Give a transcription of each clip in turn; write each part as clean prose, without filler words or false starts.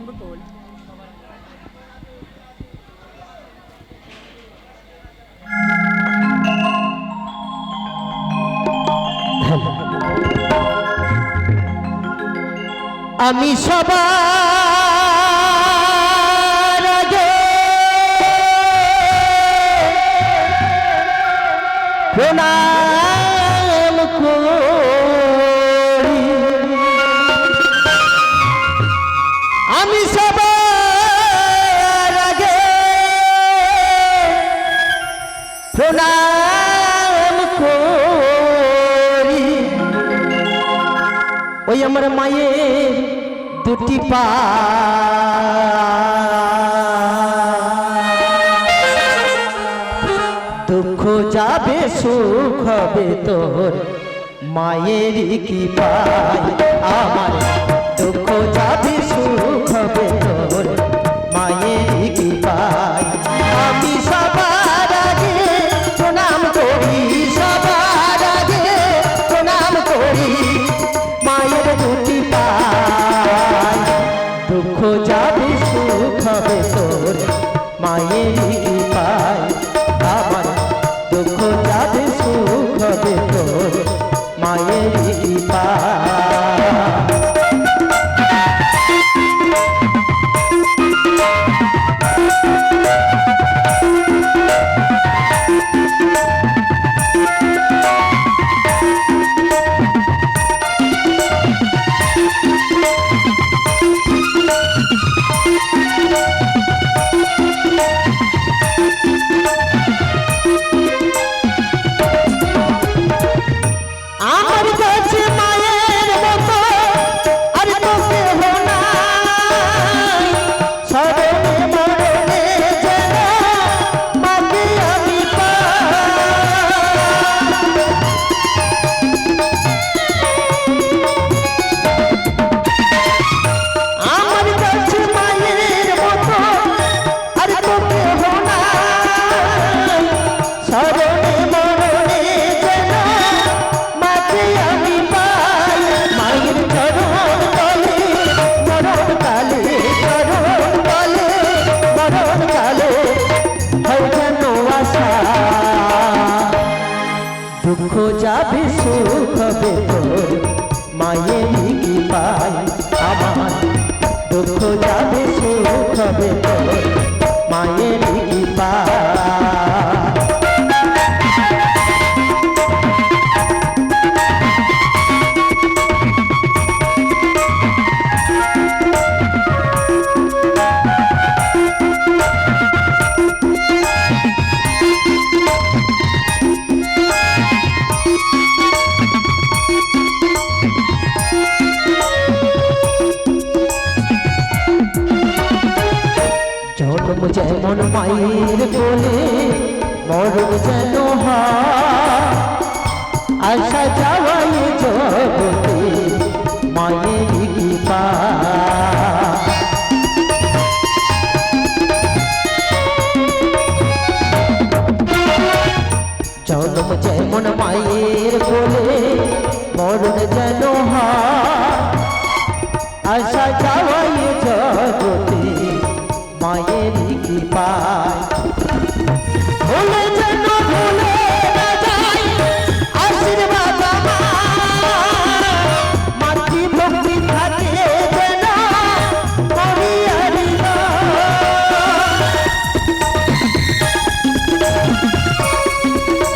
মুকুল। আমি সবার আগে প্রণাম করি, আমি সবার আগে প্রণাম করি। ওই আমার মায়ের দুটি পা, দুঃখ যাবে সুখ হবে তোর মায়ের কি পায়। আমার দুঃখ যাবে সুখ হবে তোর মায়ের কি পায়। আমি সবার আগে প্রণাম করি, সবার আগে প্রণাম করি, মায়ের দুটি পায়। দুঃখ যাবে সুখ হবে তোর মায়ের কি পায়। আমার দুঃখ যাবে সুখ হবে তোর মায়ের কি পায়। আমার কাছে মায়ের মতো আর তো কেহ নাই, স্মরণে মরণে যেন মাকে আমি পাই। আমার কাছে মায়ের মতো আর তো কেহ নাই, স্মরণে মরণে যেন মাকে আমি পাই। মায়ের চরণ তলে মরণ কালে, চরণ তলে মরণ কালে হয় যেন আশা। দুঃখ যাবে সুখ হবে তোর মায়ের কি পাই। আমার দুঃখ যাবে সুখ হবে তোর মায়ের কি পাই। জন্ম যেমন মায়ের কোলে, মরণ যেন হয়। আশা যাওয়াই জগতে মায়ের কি পায়। জন্ম যেমন মায়ের কোলে, মরণ যেন হয়। আশা যাওয়াই জগতে মায়ের কি পায়। ভুলে যেন ভুলে না যায় আশীর্বাদ আমার, মাতৃভক্তি থাকে যেন করিয়ার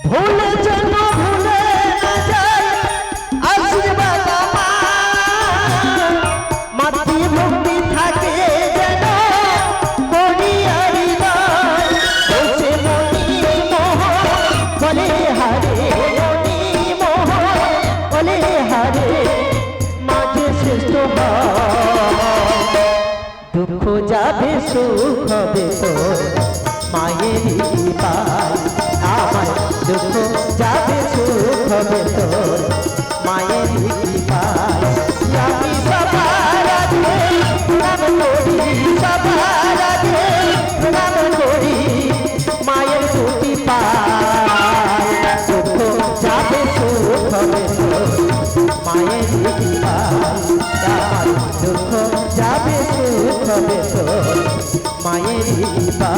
ভুলে যেন ভুলে না যায় আশীর্বাদ আমার, মাতৃভক্তি থাকে যেন করিয়ার বসে মনি মোহ বলে হারে, মনি মোহ বলে হারে মাঝে শ্রেষ্ঠ হয়। দুঃখ যাবে সুখ হবে তোর মায়ের কি পাই। আমার দুঃখ যাবে সুখ হবে তোর মায়ের কি পাই। আমি সবার আগে প্রণাম করি, সবার আগে প্রণাম করি, মায়ের দুটি পাই। মায়ের কৃপা